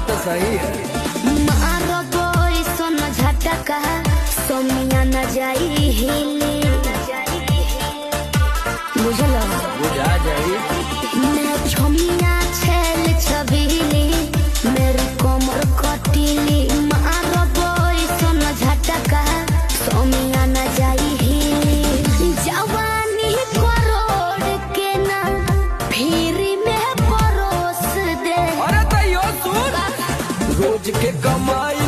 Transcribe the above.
तो सही है। मारो बोई सोना झटका सोमिया न जाई हिली बुझलो बुझा जाई। मैं छोमिया छेल छबीली मेरी कमर कटीली मारो बोई सोना झटका सोमिया न जाई हिली जवानी करोड़ के ना फिर में परोस दे। अरे तो यो सुन रोज के कमाई